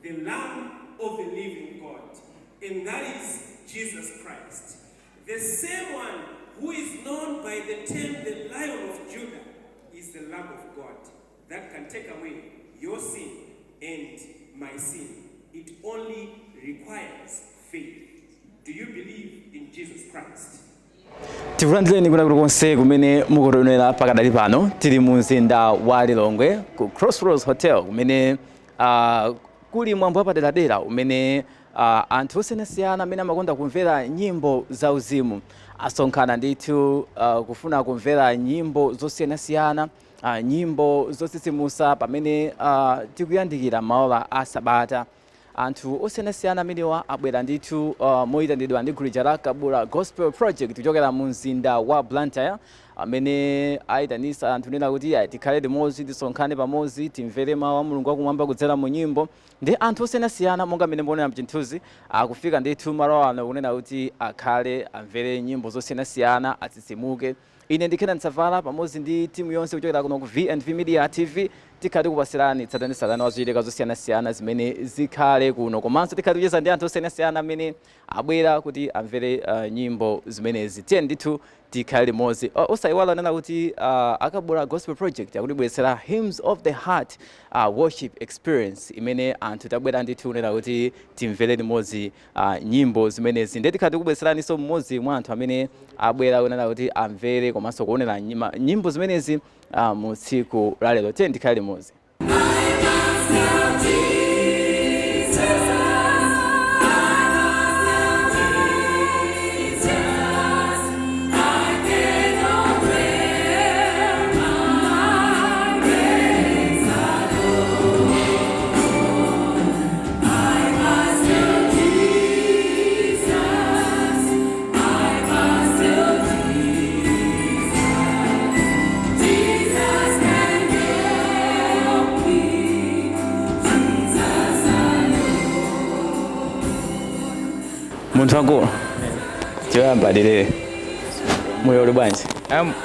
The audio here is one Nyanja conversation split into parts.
the Lamb of the living God, and that is Jesus Christ. The same one who is known by the term the Lion of Judah is the Lamb of God that can take away your sin and my sin. It only requires faith. Do you believe in Jesus Christ? Tikulandireni kuna konse kumene mukutonera pakadali pano tili mu mzinda wa Lilongwe ku Crossroads Hotel kumene kuli mwambo wapaderadera umene anthu osiyanasiyana amene amakonda kumvera nyimbo zauzimu asonkhana ndithu kufuna kumvera nyimbo zosiyanasiyana, nyimbo zosisimutsa pamene tikuyandikira maola a Sabata. Anthu osiyanasiyana amenewa abwera ndithu moyitanidwa ndi gulu la Kabula Gospel Project kuchokera mu mzinda wa Blantyre, amene ayitanisa anthu nena kuti tikhale limodzi, tisonkhane pamodzi, timvere mawu a Mulungu akumwamba kudzera mu nyimbo. Ndi anthu osiyanasiyana monga mmene mukuonera mchinthuzi akufika ndithu malo ano kunena kuti akhale amvere nyimbo zosiyanasiyana, atsisimuke. Ine ndikhena Ntsavala pamodzi ndi timu yonse kuchokera kuno ku V&V Media TV tikhale kupasirani tsatanetsatane wa zochitika zosiyanasiyana zimene zikhale kuno, komanso tikhale kucheza ndi anthu osiyanasiyana amene abwera kuti amvere nyimbo zimenezi. Tiye ndithu tikhale limodzi. Osayiwala nena kuti Kabula Gospel Project akutibweretsera Hymns of the Heart worship experience imene anthu tabwera ndithu nena kuti timvere limodzi nyimbo zimenezi. Ndiye tikhale tikubweretseraniso mmodzi mwa anthu amene abwera kunena kuti amvere komanso kuonera nyimbo zimenezi mu tsiku la lero. Tiye tikhale limodzi. Munthu wangu choyamba lero moyo uli bwanji?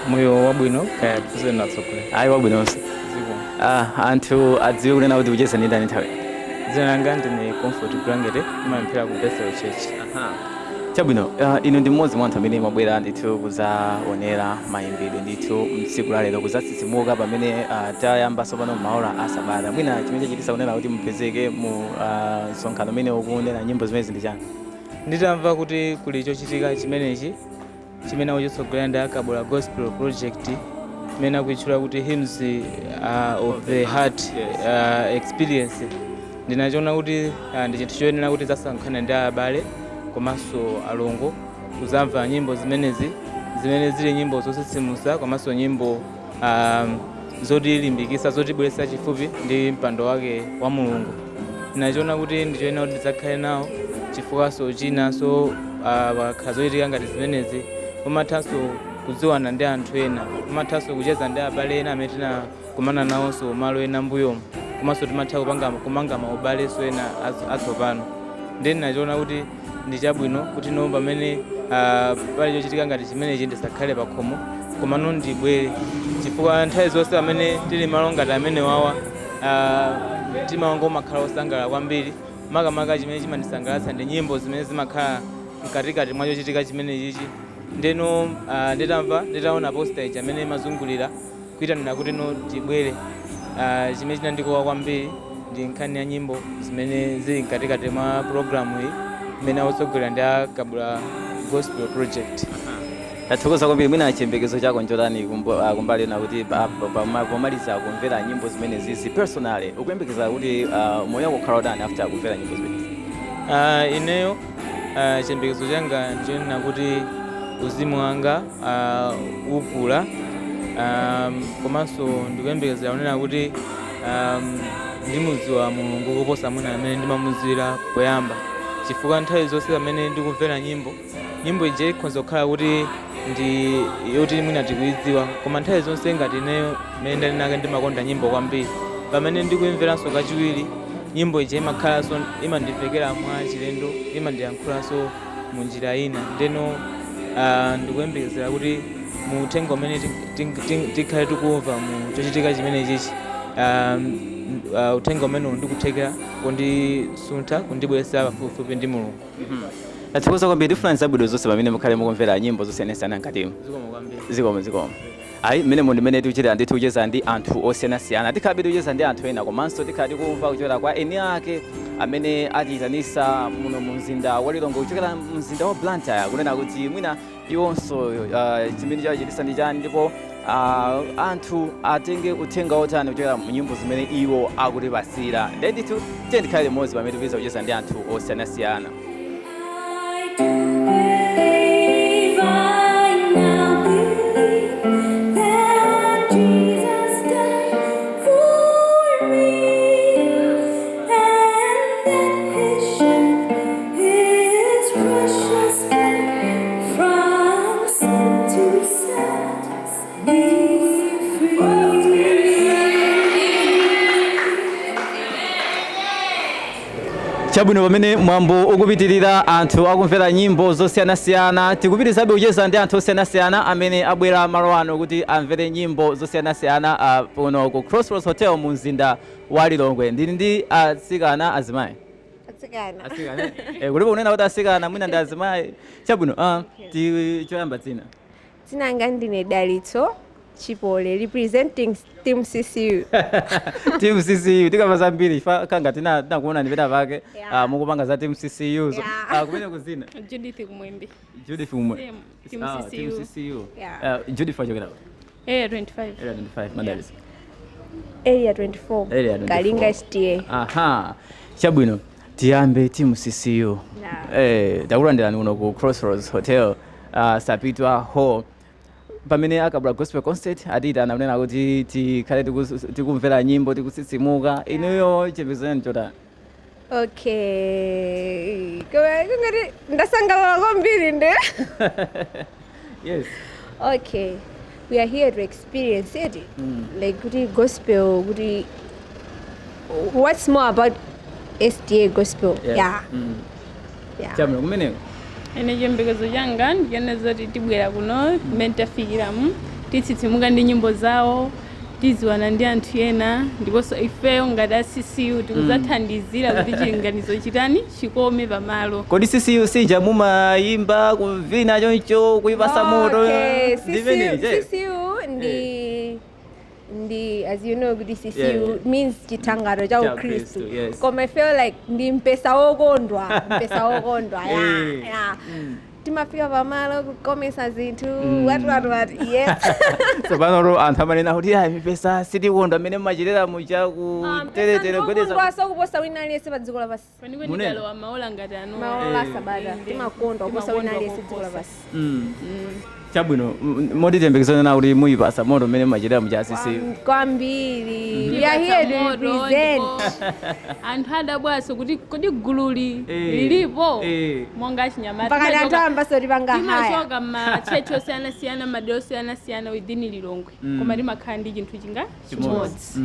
Moyo wabwino kaya tuze natsogole. Ayi wabwinonso. Anthu adziwe kunena kuti ucheza ndi ndani nthawi? Dzina langa ndine Comfort Brangete, ndimayimphera ku Bethel Church. Chabwino, ino ndi mmodzi mwa anthu amene mwabwera ndithu kuzaonera mayimbidwe ndithu mtsiku la lero kuzatsisimuka pamene tayambanso pano maola a Sabata. Mwina chimene chachititsa kunena kuti mupezeke mu msonkhano umene ukuonera nyimbo zimenezi ndi chani? Nditamva kuti kuli chochitika chimenechi chimene akuchitsogolera ndi Kabula Gospel Project imene akuitchula kuti Hymns of the Heart experience. Ndinachiona kuti ndi chinthu choyenera kuti zasonkhane ndi abale komanso alongo kuzamva nyimbo zimenezi zimene zili nyimbo zosisimutsa komanso nyimbo zotilimbikitsa, zotibweretsa chifupi ndi mpando wake wa Mulungu. Ndinachiona kuti ndichoyenera kuti ndidzakhale nawo chifukwaso chinanso pakhala zochitika ngati zimenezi umathanso kudziwana ndi anthu ena, umathanso kucheza ndi abale ena amene tinakumana nawonso malo ena mbuyomu, komanso timatha kumanga maubalenso ena atsopano. Ndiye ndinachiona kuti ndi chabwino kuti no pamene pali chochitika ngati chimenechi ndisakhale pakhomo komano ndibwere, chifukwa nthawi zonse amene tili malo ngati amene wawa mtima wanga umakhala osangalala kwambiri. Makamaka chimene chimandisangalatsa ndi nyimbo zimene zimakhala mkatikati mwa chochitika chimenechichi. Ndeno nditaona postage amene imazungulira kuyitanira kuti no tibwere, chimene chinandikowa kwambiri ndi nkhani ya nyimbo zimene zili mkatikati mwa programu iyi imene akutsogolera ndi Kabula Gospel Project. Tathokoza kwambiri. Mwina chiyembekezo chako nchotani kumbali na kuti pomaliza kumvera nyimbo zimenezi zizi personally ukuyembekeza kuti moyo wako ukhala utani after kumvera nyimbo zimenezi? Ineyo chiyembekezo changa ndichonena kuti uzimu wanga ukula, komanso ndikuyembekezera kunena kuti ndimudziwa Mulungu kuposa mwina amene ndimamudziwira poyamba, chifukwa nthawi zonse amene ndikumvera nyimbo ije ikhoza kukhala kuti ndi yoti mwina tikuidziwa, koma nthawi zonse ngati ineyo mmene ndali nake ndimakonda nyimbo kwambiri, pamene ndikuyimveranso kachiwiri nyimbo ije imakhalanso imandivekera mwa chilendo, imandiyankhulanso mu njira ina. Ndeno ndikuyembekezera kuti mu uthenga umene tikhale tikumva mu chochitika chimenechichi uthenga umene ndikuthekera kundisunta kundibweretsa pafupifupi ndi Mulungu. Tathokoza kwambiri tifuna zabwino zonse pamene mukhale mukumvera nyimbo zosiyanasiyana nkatimo. Zikomo. Ayi mmene ndimene tikuchitira ndi tikucheza ndi anthu osiyanasiyana tikhabe tikucheza ndi anthu ena komanso tikhale tikumva kuchokera kwa eni ake amene atiyitanisa muno mu mzinda wa Lilongwe kuchokera mzinda wa Blantyre kunena kuti mwina iwonso chimene chawachitisa ndi chani ndipo anthu atenge uthenga otani kuchokera mu nyimbo zimene iwo akutipasira ndeditu tiye ndikhale limodzi pamene tikupeza kucheza ndi anthu osiyanasiyana. Chabwino pamene mwambo ukupitirira anthu akumvera nyimbo zosiyanasiyana tikupitirizabe kucheza ndi anthu osiyanasiyana amene abwera malo ano kuti amvere nyimbo zosiyanasiyana kuno ku Crossroads Hotel mu mzinda wa Lilongwe. Ndili ndi atsikana azimayi. Atsikana. Kulipo kunena kuti atsikana mwina ndi azimayi. Chabwino choyamba dzina. Dzina langa ndine Dalitso Chipole representing Team CCU. Team CCU tikamba zambiri kanga tinakuona ndipeta pake mukupanga za Team CCU kumene kuzina Judith Kumwembe. Judith Kumwembe. Team CCU. Judith wachoka Area 25. Area 25 Madalisi. Area 24. Kalinga STA. Aha. Chabwino tiyambe Team CCU. Takulandirani kuno ku Crossroads Hotel Sapitwa Hall. Pamene akabula gospel concert atiyitana kunena kuti tikhale tikumvera nyimbo tikusitsimuka inuyo chipezani chotani. Okay. Kungati ndasangalala kwambiri nde. Yes. Okay. We are here to experience it. Like kuti gospel kuti what's more about STA gospel. Yeah. Chabwino kumeneko. Ene chiyembekezo changa ndiyeneza kuti tibwera kuno mmene tafikiramu titsitsimukira ndi nyimbo zawo tiziwana ndi anthu ena ndiponso ifeyo ngati a CCU tikudzathandizira kuti chilinganizo chitani chikome pamalo. Kodi CCU sija mumayimba kuvina choncho kuipasa moto CCU ndi as you know kuti CCU means chitangaro cha Ukristu. Koma I feel like ndi mpesa wokondwa timafika pamalo kukomesa zinthu watu yes. So pano anthu amanena kuti mipesa sitikonda mmene machitira mucha kuteretere gwedeza kuposa wina aliyense pa dziko lapansi. Ndikalowa maola ngati ano maola sabata timakondwa kuposa wina aliyense dziko lapansi. Chabwino modi tiyembekezana na kuti muyipasa moto mmene machitira mucha CCU kwambiri. We are here to represent anthu adabwaso kuti kodi gululi lilipo monga chinyamata pakati anthu ambaso tipanga haya timachoka machechi osiyanasiyana madera osiyanasiyana within Lilongwe koma timakhala ndi chinthu chinga chimodzi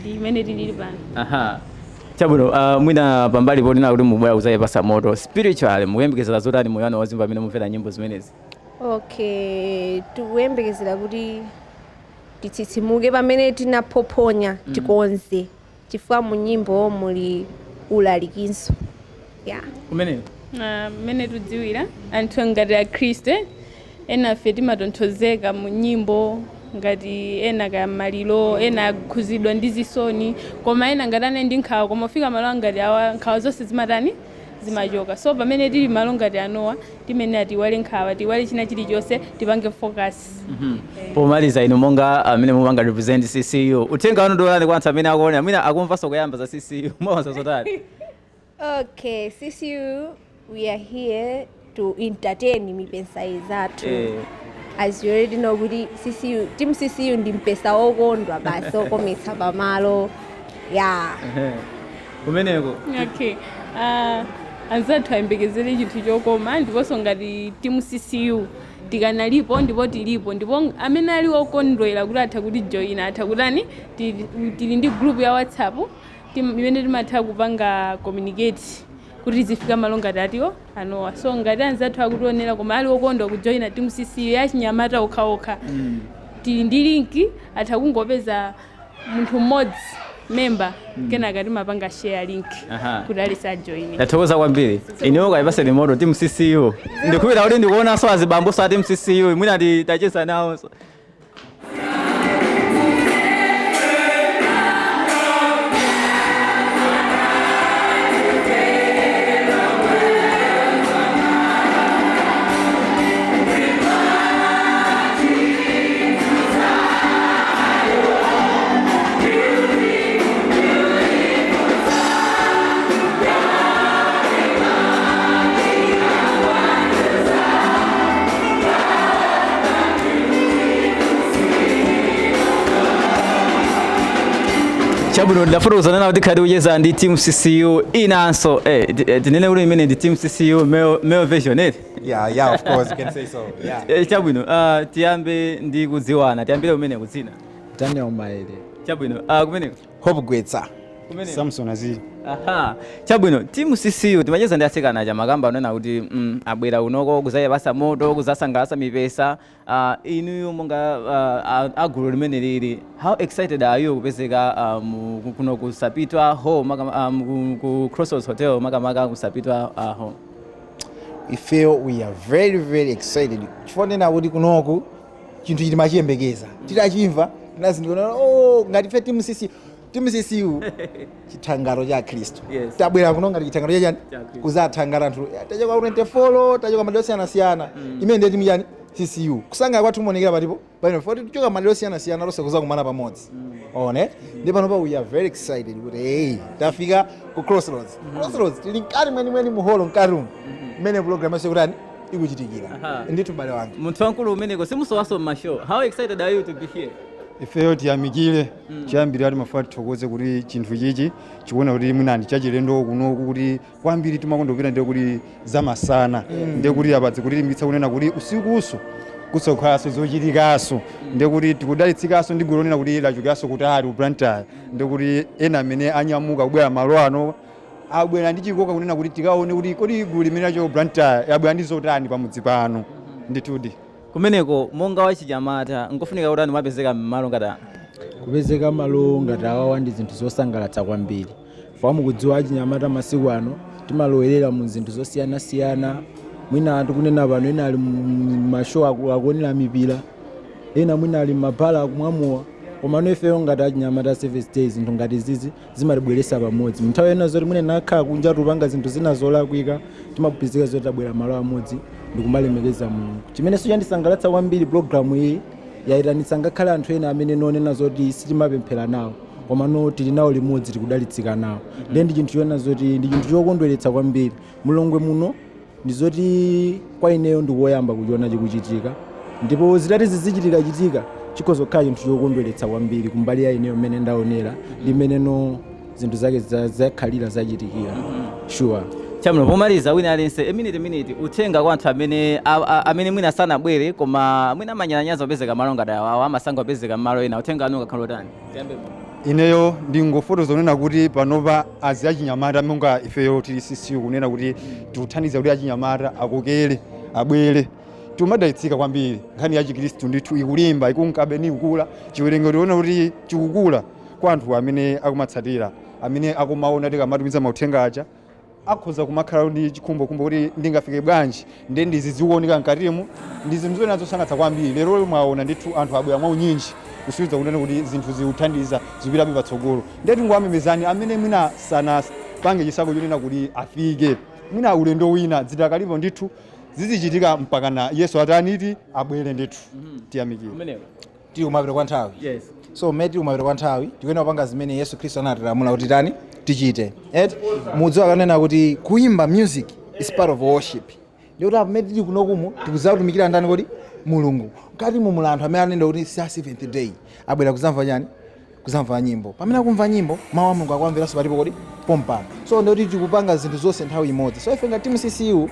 ndi imene tilili pano. Aha. Chabwino mwina pambali ponena kuti mubwera kudzayipasa moto spiritual mukuyembekezera zotani moyo wanu wazimba amene mumvera nyimbo zimenezi. Okay, tikuyembekezera kuti titsitsimuke pamene tinaphoponya tikonze chifukwa mu nyimbo muli ulalikinso. Kumeneko mmene tidziwira anthu ngati a Khristu ena fe timatonthozeka mu nyimbo ngati ena ka maliro ena akhuzidwa ndi zisoni koma ena ngati ane ndi nkhawa koma ufika malo ngati awa nkhawa zonse zimatani zimachoka. So pamene tili malo ngati anowa timene atiwale nkhawa tiwale china chilichonse tipange focus. Pomaliza inu monga amene mumanga represent CCU uthenga wanu ndolani kwa anthu amene akuona amene akumvanso kuyamba za CCU mwawanso zotani. Okay, CCU we are here to entertain mipesa izathu. As you already know kuti CCU Team CCU ndi mpesa wokondwa basi okometsa pamalo. Kumeneko. Okay. Anzathu ayembekezere chinthu chokoma ndiponso ngati Team CCU tikanalipo ndipo tilipo ndipo amene ali okondwera kuti atha kuti join atha kutani tili ndi group ya WhatsApp imene timatha kupanga communicate kuti zifika malo ngati atiwo anowa. So ngati anzathu akutionera koma ali okondwa kujoina Team CCU ya chinyamata okhaokha tili ndi linki atha kungopeza munthu mmodzi member kenaka timapanga share link kuti alisajoine. Ndathokoza kwambiri inewo kaipase limoto timu CCU ndikupita kuti ndikuona so azibambo sa timu CCU mwina tacheza nawo. Chabuno ndafuna kuzanana kuti khadi ucheza ndi team CCU inanso tinene kuti imene ndi team CCU male version eti. Yeah, of course you can say so. Yeah. Chabuno tiyambe ndi kudziwana tiyambire umene kudzina. Daniel Maele. Chabuno kumene Hope Gwetsa. kumene Samson Aziz. Chabuno team CCU timacheza ndi asikana chamakamba unena kuti abwera unoko kuzaya basa moto kuzasangalasa mipesa inuyo monga agulu limene lili how excited are you kupezeka kuno kusapitwa home ku Crossroads Hotel makamaka kusapitwa home? We feel we are very very excited. Chifonena kuti kunoku chinthu chili machiyembekeza. Titachimva tinazindikana ngati fe team CCU chithangaro cha Kristo. Yes. Tabwera kuno ngati chithangaro cha chani kuzathangara anthu tachoka ku 24 tachoka madera siyana imene ndi timu yani CCU kusanga kwathu monekera patipo pano 40 tichoka madera siyana lonse kuzakumana pamodzi. One ndi pano pa we are very excited kuti tafika ku Crossroads. Crossroads tili nkati mweni muholo mkarumu imene program yase kutani ikuchitikira ndithu bale wanga munthu wankulu umeneko simusowaso m'mashow how excited are you to be here? Ifeyo tiyamikire chiyambire ati mafati thokoze kuti chinthu chichi chikuona kuti mwinandi chachilendo kunoku kuti kwambiri timakondopita ndiye kuti zamasana ndiye kuti apadzi kuti limbitsa kunena kuti usikuso kutsokhaso zochitikaso ndiye kuti tikudalitsikaso ndi gulu lonena kuti lachukiranso kuti ali ubrantaya ndiye kuti ena amene anyamuka kubwera malo ano abwera ndi chikoka kunena kuti tikaone kuti kodi gulu limene lacho ubrantaya yabwera ndi zotani pamudzi pano ndithudi. Kumeneko monga wachinyamata ngofunika kuti mapezeka m'malo ngati kupezeka malo ngati awawa ndi zinthu zosangalatsa kwambiri famu kudziwa achinyamata masiku ano timalowerera mu zinthu zosiyanasiyana mwina tikunena pano ena ali mashow akuonera mipira ena mwina ali mabhala akumwamowa koma ifeyo ngati achinyamata service days zinthu ngati zizi zimatibweretsa pamodzi nthawi ena zoti mwina nakhala kunja tupanga zinthu zina zolakwika timapezeka zoti tabwera malo amodzi ndikumalemekeza Mulungu chimene chandisangalatsa kwambiri program iyi yayitanitsa ngakhale anthu ena amene nonena zoti sitimapemphera nawo koma tili nawo limodzi tikudalitsika nawo ndi chinthu choona zoti ndi chinthu chokondweretsa kwambiri mulongwe muno ndi zoti kwa ineyo ndikuoyamba kuchiona chikuchitika ndipo zitati zizichitika chikhoza kukhala chinthu chokondweretsa kwambiri kumbali ya ineyo mmene ndaonera ndi mmene zinthu zake zakhalira zachitikira sure. Chabuno pomaliza wina alense minute uthenga kwa anthu amene mwina sanabwere koma mwina amanyalanyaza opezeka malo ngati awawo amasankha opezeka malo ena uthenga anu ukakhala utani? Ineyo ndingofotokoza kunena kuti panopa azi achinyamata monga ifeyo tili CCU kunena kuti tikuthandiza kuti achinyamata akokere abwere timadalitsika kwambiri nkhani ya Chikristu ndithu ikulimba ikunkabe ni kukula chiwerengero tiona kuti chikukula kwa anthu amene akumatsatira amene akumaona tikamatumiza mauthenga aja akhoza kumakhala ndi chikhumbokhumbo kuti ndingafike bwanji ndizi zikuoneka mkatimo ndi zinthu zina zosangalatsa kwambiri lero mwaona ndithu anthu abwera mwaunyinji kusiwiza kunena kuti zinthu ziuthandiza zipitabe patsogolo ndeti ngwamemezani amene mwina sana pange chisako chonena kuti afike mwina ulendo wina zitakalipo ndithu zizichitika mpaka na Yesu ataniti abwere ndithu tiyamikire tili kumapita kwa nthawi. Yes. So meti kumapita kwa nthawi tikuyenera kupanga zimene Yesu Khristu anatilamula kuti tani tichite mudziwa kanena kuti kuimba music is part of worship ndikuti apo meti tili kunokumu tikuzakutumikira ndani kodi Mulungu ngati mumula anthu amene anenda kuti sa 7th day abwera kuzamva chani kuzamva nyimbo pamene akumva nyimbo mawu a Mulungu akwamveranso palipo kodi pompano so ndikuti tikupanga zinthu zonse nthawi imodzi so ife ngati timu CCU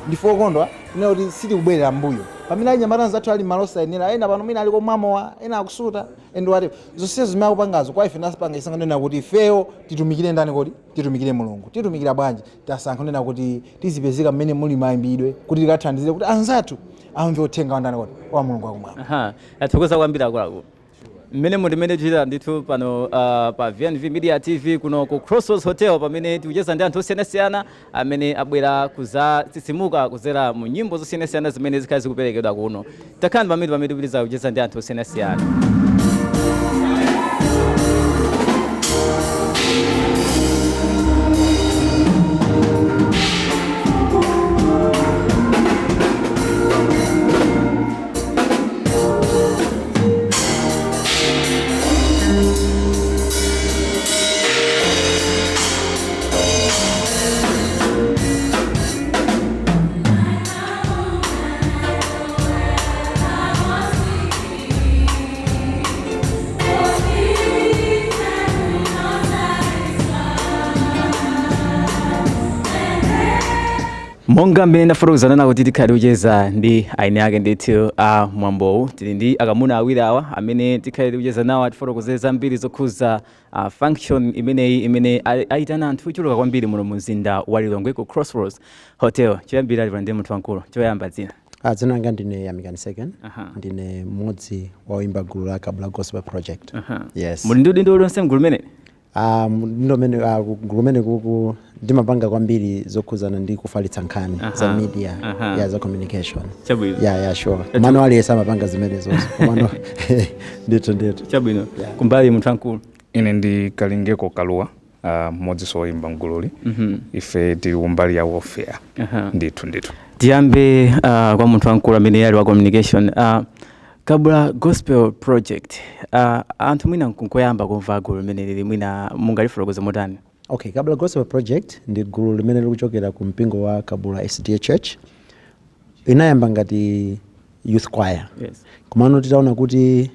ndife okondwa kunena kuti sitikubwerera mbuyo pamene achinyamata zathu ali malo osayenera ena pano mwina ali komwamowa ena akusuta ende wati zonse zimene akupangazo kwa ife nasipanga isanganena kuti ifeyo titumikire ndani kodi titumikire Mulungu titumikira bwanji tasankha nena kuti tizipezeka mmene muli mayimbidwe kuti tikathandizire kuti anzathu amve uthenga wa ndani kodi wa Mulungu akumwamba. Athokoza kwambiri akuluakulu. mmene mutimene tichita ndithu pano pa VNV Media TV kuno ku Crossroads Hotel pamene tikucheza ndi anthu osiyanasiyana amene abwera kuzatsitsimuka kuzera mu nyimbo zosiyanasiyana zimene zikhale zikuperekedwa kuno. Takhani pamene tipitiza kucheza ndi anthu osiyanasiyana. Monga mmene ndafotokozana nawo kuti tikhale kucheza ndi aine ake ndithu a mwambowu tili ndi akamuna awiri awa amene tikhale kucheza nawo atifotokozere zambiri zokhuza function imene aitana anthu ochuluka kwambiri muno mu mzinda wa Lilongwe ku Crossroads Hotel. Choyambira ali pande munthu wankulu choyamba dzina. Dzina langa ndine Yamikani Second. Ndine mmodzi wa oimba gulu la Kabula Gospel Project. Yes. Muli ndi udindo lonse mgulu limene? Gulu limene kuku ndimapanga kwambiri zokhuzana ndi kufalitsa nkhani za media za communication. Chabwino. Yeah, sure. Mano aliyesa amapanga zimene zonse. Komano ndithu. Chabwino. Kumbali munthu wankulu. Ine ndi Kalingeko Kaluwa, mmodzi so oimba mgululi. Ife tili kumbali ya warfare. Ndithu. Tiyambe kwa munthu wankulu amene ali wa communication. Kabula Gospel Project. Anthu mwina nkunkoyamba kumva gulu limene lili mwina mungalifotokoze motani? Okay, Kabula Gospel Project ndi gulu limene likuchokera ku mpingo wa Kabula SDA Church. Inayamba ngati youth choir. Yes. Komano titaona kuti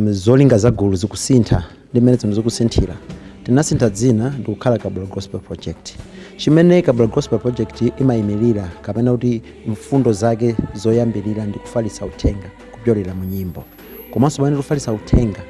zolinga za gulu zikusintha limene zino zikusinthira. Tinasintha dzina ndi kukhala Kabula Gospel Project. Chimene Kabula Gospel Project imayimirira kapena kuti mfundo zake zoyambirira ndi kufalitsa uthenga kupyolera mu nyimbo. Komanso pamene tikufalitsa uthenga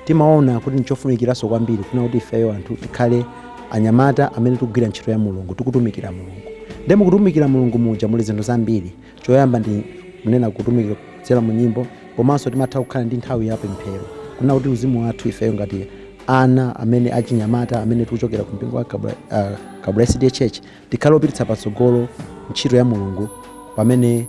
timaona kuti nchofunikiranso kwambiri kuna kuti ifeyo anthu tikhale anyamata amene tikugwira ntchito ya Mulungu, tikutumikira Mulungu. Ndemo kutumikira Mulungu muja muli zinthu zambiri. Choyamba ndi kunena kutumikira kudzera mu nyimbo, komanso timatha kukhala ndi nthawi ya pemphero. Kuna kuti uzimu wathu ifeyo ngati ana amene achinyamata amene tikuchokera ku mpingo wa Kabula SDA Church tikhale opititsa patsogolo ntchito ya Mulungu pamene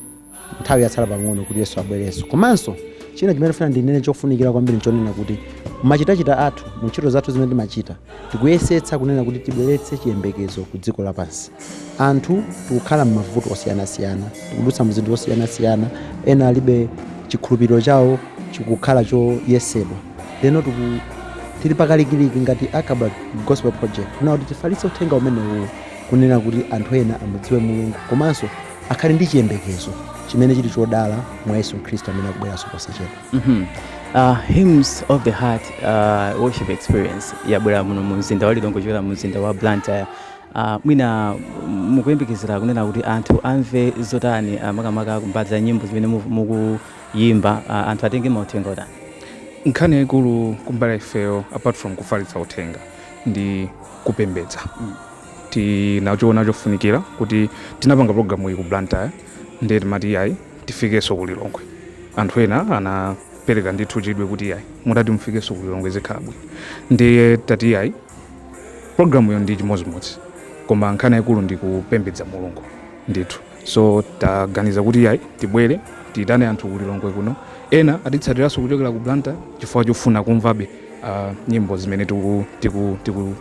nthawi yatsala pang'ono kuti Yesu abwerenso. Komanso china chimene funa ndinene chofunikira kwambiri nchonena kuti machitachita athu mu ntchito zathu zimene timachita tikuyesetsa kunena kuti tibweretse chiyembekezo ku dziko lapansi. Anthu tikukhala m'mavuto osiyanasiyana, tikudutsa mu zinthu zosiyanasiyana, ena alibe chikhulupiriro chawo chikukhala choyesedwa. Leno tili pakalikiliki ngati Kabula Gospel Project kuna kuti tifalitse uthenga umenewu kunena kuti anthu ena amudziwe Mulungu komanso akhale ndi chiyembekezo chimene chili chodala mwa Yesu Khristu amene akubweranso posachedwa. Hymns of the Heart worship experience yabwera muno mu mzinda wa Lilongwe kuchokera mu mzinda wa Blantyre. Mwina mukuyembekezera kunena kuti anthu amve zotani makamaka kumbadza nyimbo zimene mukuyimba anthu atenge mauthenga otani? Nkhani yaikulu kumbali ifeyo apart from kufalitsa uthenga ndi kupembedza. Tinachoona chofunikira kuti tinapanga programu iyi ku Blantyre ndi timati yayi tifikeso ku Lilongwe. Anthu ena anapereka ndithu chidwi kuti yayi mutati mufikeso ku Lilongwe zikhala bwino. Ndiye tati yayi programu yo ndi chimodzimodzi koma nkhani yaikulu ndi kupembedza Mulungu ndithu. So taganiza kuti yayi tibwere tiyitane anthu ku Lilongwe kuno ena atitsatiranso kuchokera ku Blantyre chifukwa chofuna kumvabe nyimbo zimene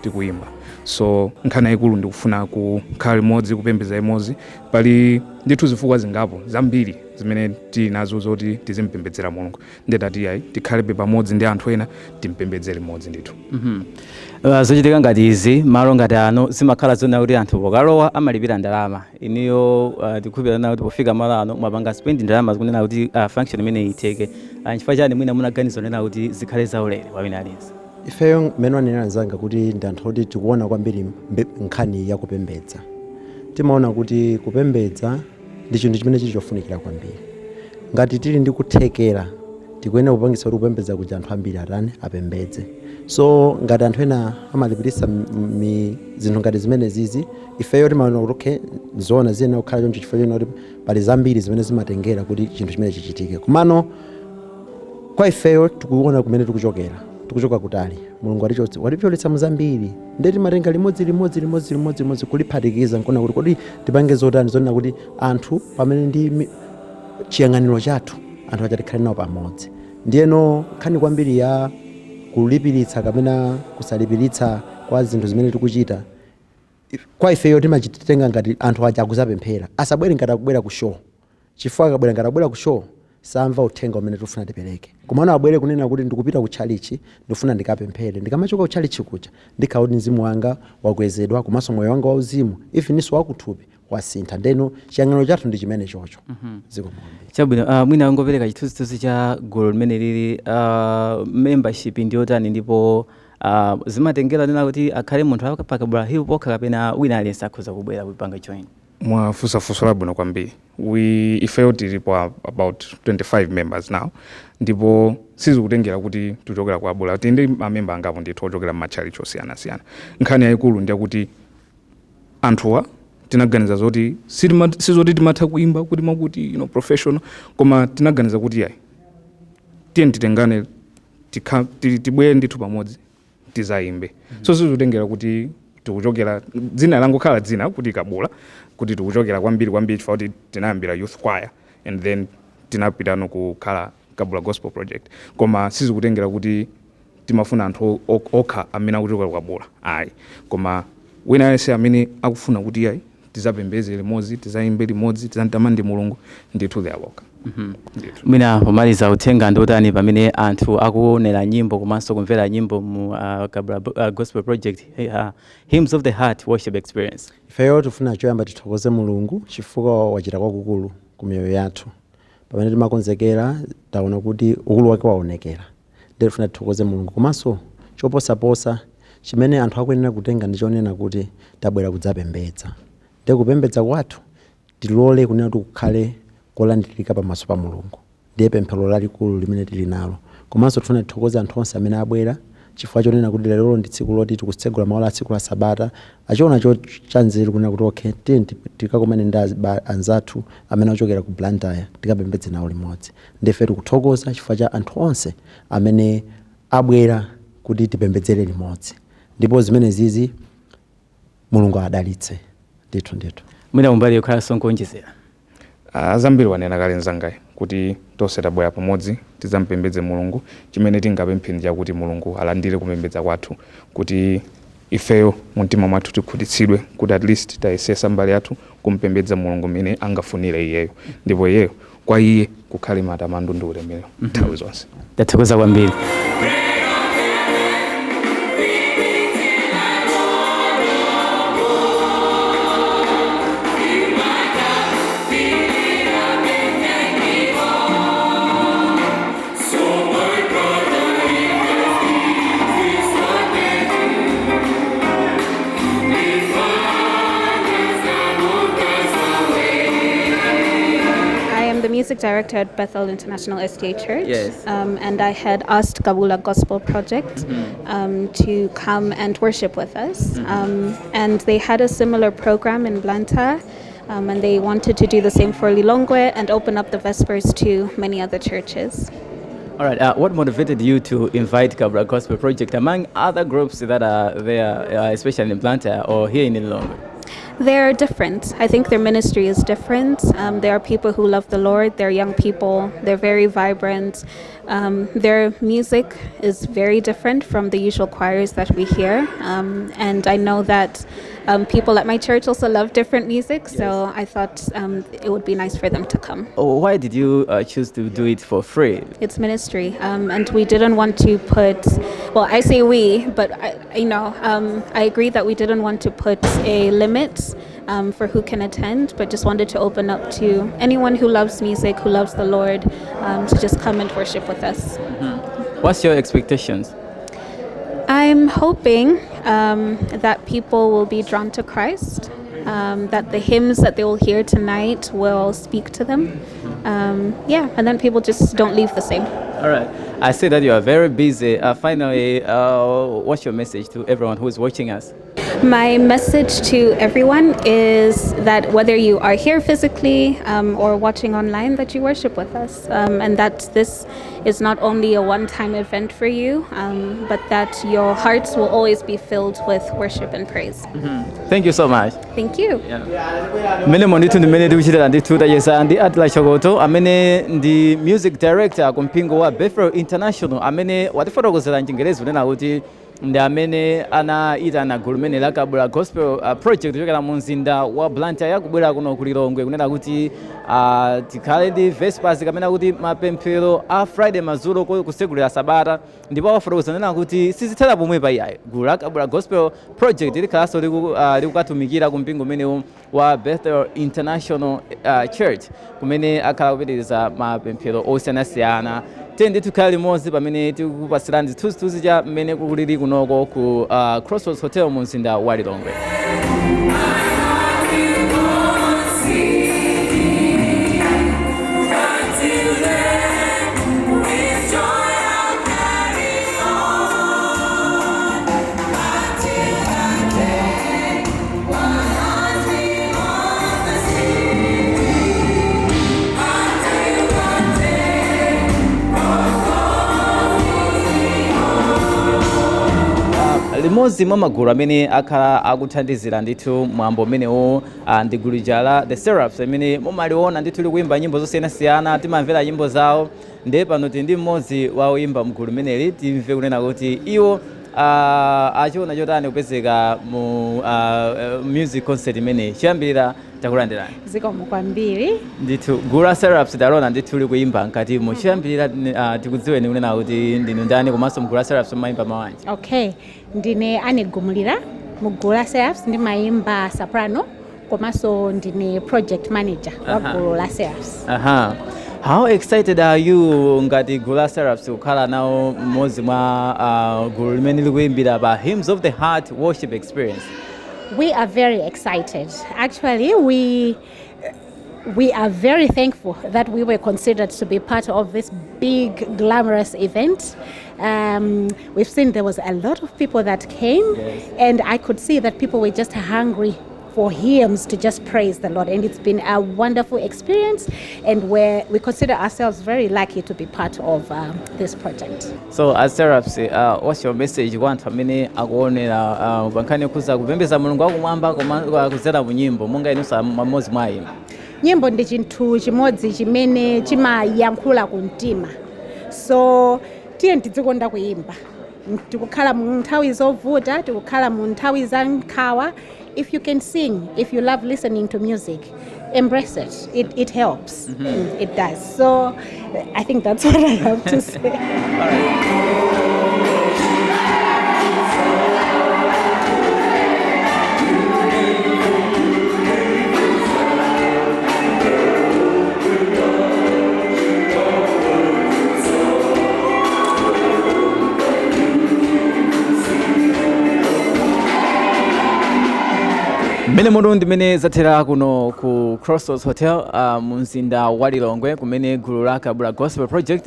tikuyimba. So nkhani yaikulu ndikufuna kukhala limodzi kupembedza limodzi. Pali ndithu zifukwa zingapo zambiri zimene tinazo zoti tizimpembedzera Mulungu. Ndetati yayi tikhalebe pamodzi ndi anthu ena timpembedzere limodzi ndithu. Zochitika ngati izi malo ngati ano zimakhala zona kuti anthu pokalowa amalipira ndalama. Iniyo tikukhulupirira kuti pofika malo ano mwapanga spend ndalama kunena kuti function imene iteke. Chifukwa chani mwina munaganiza nena kuti zikhale zaulere pamene aliyense? Ifeyo mmene wanena zanga kuti ndi anthu oti tikuona kwambiri nkhani ya kupembedza. Timaona kuti kupembedza ndi chinthu chimene chili chofunikira kwambiri. Ngati tili ndi kuthekera tikuyenera kupangitsa kuti kupembedza kuti anthu ambiri atani apembedze. So ngati anthu ena amalipirisa zinthu ngati zimene zizi ifeyo timaona kuti okay zoona zina kukhala choncho chifukwa choti pali zambiri zimene zimatengera kuti chinthu chimene chichitike. Komano kwa ifeyo tikuona kumene tikuchoka kutali. Mulungu watipyoletsa muzambiri ndeti matenga limodzi kuliphatikiza nkona kuti kodi tipange zotani zonena kuti anthu pamene ndi chiyang'aniro chathu anthu achatikhale nawo pamodzi. Ndiyeno nkhani kwambiri ya kulipiritsa kapena kusalipiritsa kwa zinthu zimene tikuchita, kwa ifeyo timachitenga ngati anthu aja akuzapemphera, asabwere ngati akubwera ku show, chifukwa akabwera ngati akubwera ku show samva uthenga umene tifuna tipereke. Komano abwere kunena kuti ndikupita ku chalichi ndifuna ndikapemphere, ndikamachoka ku chalichi kuja ndikhala kuti mzimu wanga wakwezedwa komanso moyo wanga wauzimu ifiniso wakuthupi wasintha. Ndeno chiyang'aniro chathu ndi chimene chocho. Chabwino, mwina wangopereka chithunzithunzi cha gulu limene lili membership ndi yotani, ndipo zimatengera nena kuti akhale munthu apakabwera hipo pokha kapena wina aliyense akhoza kubwera kupanga join. Mwafunsafunso labwino kwambiri. Ifeyo tilipo about 25 members now, ndipo sizikutengera kuti tuchokera kwa abula, tindi mamemba angapo ndithu ochokera m'matchalichi osiyana-siyana. Nkhani yayikulu ndiyakuti anthuwa tinaganiza zoti sizoti timatha kuimba kuti makuti professional, koma tinaganiza kuti yayi tiye titengane tibwere ndithu pamodzi tizayimbe. So sizikutengera kuti tikuchokera dzina langokhala dzina kuti Kabula, kuti tikuchokera kwambiri chifukwa kuti tinayambira youth choir and then tinapitano kukhala Kabula Gospel Project, koma sizikutengera kuti timafuna anthu okha amene akuchokera kwa Kabula ayi, koma wina yense amene akufuna kuti yayi tizapembeze limodzi, tizayimbe limodzi, tizatamande Mulungu ndithu theyaboka. Mwina pomaliza uthenga ndotani pamene anthu akuonera nyimbo komanso kumvera nyimbo mu Kabula Gospel Project, Hymns of the Heart worship experience? Ifeyo tifuna choyamba tithokoze Mulungu chifukwa wachita kwakukulu ku miyoyo yathu. Pamene timakonzekera taona kuti ukulu wake waonekera, ndiye tifuna tithokoze Mulungu. Komanso choposaposa chimene anthu akuyenera kutenga ndichonena kuti tabwera kudzapembedza. Ndiye kupembedza kwathu tilole kunena kuti kukhale kolandirika pamaso pa Mulungu, ndiye pemphero lalikulu limene tili nalo. Komanso tifuna tithokoze anthu onse amene abwera chifukwa chonena kuti lero ndi tsiku loti tikutsegula maola a tsiku la Sabata, achiona chanzeru kunena kuti okay tikakumane ndi anzathu amene achokera ku Blantyre tikapembedze nawo limodzi. Ndife tikuthokoza chifukwa cha anthu onse amene abwera kuti tipembedzere limodzi, ndipo zimene zizi Mulungu adalitse ndithu. Mwina umbali yokhala sonkonjezera. Zambiri wanena kale nzangayi kuti tonse tabwera pamodzi tizampembedze Mulungu. Chimene tingapemphere chakuti Mulungu alandire kupembedza kwathu, kuti ifeyo mumtima mwathu tikhutitsidwe kuti at least tayesesa mbali yathu kumpembedza Mulungu mene angafunire iyeyo, ndipo iyeyo kwa iye kukhale matamando ndi ulemerero nthawi zonse. Tathokoza kwambiri. Music director at Bethel International SDA Church. Yes. And I had asked Kabula Gospel Project to come and worship with us. And they had a similar program in Blantyre, and they wanted to do the same for Lilongwe and open up the Vespers to many other churches. All right. What motivated you to invite Kabula Gospel Project among other groups that are there, especially in Blantyre or here in Lilongwe? They're different. I think their ministry is different. There are people who love the Lord. They're young people. They're very vibrant. Their music is very different from the usual choirs that we hear. And I know that people at my church also love different music, so I thought it would be nice for them to come. Why did you choose to do it for free? It's ministry, and we didn't want to put, well, I say we, but I agree that we didn't want to put a limit for who can attend, but just wanted to open up to anyone who loves music, who loves the Lord, to just come and worship with us. What's your expectations? I'm hoping that people will be drawn to Christ, that the hymns that they will hear tonight will speak to them. And then people just don't leave the same. All right. I see that you are very busy. Finally, what's your message to everyone who is watching us? My message to everyone is that whether you are here physically or watching online, that you worship with us, and that this is not only a one-time event for you, but that your hearts will always be filled with worship and praise. Thank you so much. Thank you. Mene monditu ndimene tikuchitira ndithu tacheza ndi Atila Chokoto amene ndi music director ku mpingo wa Bethel International amene watifotokozera mchingerezi kunena kuti ndi amene anaitana gulu limene la Kabula Gospel Project kuchokera mu mzinda wa Blantyre kubwera kuno ku Lilongwe kunena kuti tikhale ndi Vespers kamene kuti mapemphero a Friday madzulo kusegulira Sabata, ndipo afotokoza kunena kuti sizithera pomwe pa iyayi gulu la Kabula Gospel Project likhalanso likukatumikira ku mpingo umene wa Bethel International Church kumene akhala kupitiriza mapemphero osiyanasiyana. Tende tukhala limodzi pamene tikupasirani zithunzithunzi cha mmene kulili kunoko ku Crossroads Hotel mu mzinda wa Lilongwe. Limodzi mwa magulu amene akhala akuthandizira ndithu mwambo umenewo ndi gulu la The Seraphs amene mumaliona ndithu likuyimba nyimbo zosiyanasiyana, timamvera nyimbo zawo. Ndiye pano tili ndi mmodzi wa oyimba mgulu limeneli, timve kunena kuti iwo achiona chotani kupezeka mu music concert imeneyi. Chiyambirira takulandirani. Zikomo kwambiri. Ndithu gulu la Seraphs talona ndithu likuyimba mkatimo. Chiyambirira tikudziweni kunena kuti ndinu ndani komanso mgulu la Seraphs mumayimba mawanji. Okay, ndine anegumulira mu gulu la Seraphs ndimayimba soprano komanso ndine project manager wa gulu la Seraphs. How excited are you ngati gulu la Seraphs kukhala nawo mmodzi mwa gulu limene likuyimbira pa Hymns of the Heart worship experience? We are very excited. Actually, we are very thankful that we were considered to be part of this big glamorous event. We've seen there was a lot of people that came, and I could see that people were just hungry for hymns to just praise the Lord, and it's been a wonderful experience, and we consider ourselves very lucky to be part of this project. So as Seraphs, what's your message kwa anthu amene akuonera pankhani kuza kupembedza Mulungu wakumwamba kudzera mu nyimbo monga inunso mmodzi mwa inu? Nyimbo ndi chinthu chimodzi chimene chimayankhula ku mtima, so tiye tidzikonda kuyimba. Tikukhala mu nthawi zovuta, tikukhala mu nthawi za nkhawa. If you can sing, if you love listening to music, embrace it. It helps. It does. So I think that's what I have to say. All right. Mene muno ndimene zathera kuno ku Crossroads Hotel mu mzinda wa Lilongwe kumene gulu la Kabula Gospel Project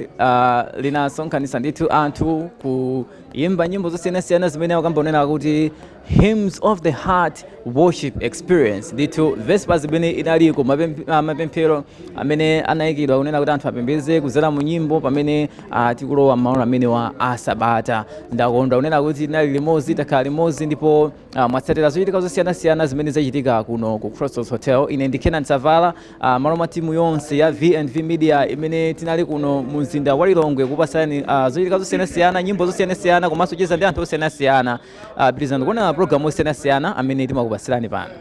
linasonkhanitsa ndithu anthu kuyimba nyimbo zosiyanasiyana zimene akambaonera kuti Hymns of the Heart worship experience. Ndithu Vespers zimene inaliko mapemphero amene anayikidwa kunena kuti anthu apembedze kudzera mu nyimbo pamene tikulowa m'maola amene wa Sabata. Ndakondwa kunena kuti inali limodzi, takhala limodzi ndipo mwatsatira zochitika zosiyanasiyana zimene zachitika kuno ku Crossroads Hotel. Ine ndi Kenan Savala, malo mwa timu yonse ya V&V Media imene tinali kuno mu mzinda wa Lilongwe kupasani zochitika zosiyanasiyana, nyimbo zosiyanasiyana komanso kucheza ndi anthu osiyanasiyana. Pitirizani kuona programu osiyanasiyana amene timakupasirani pano.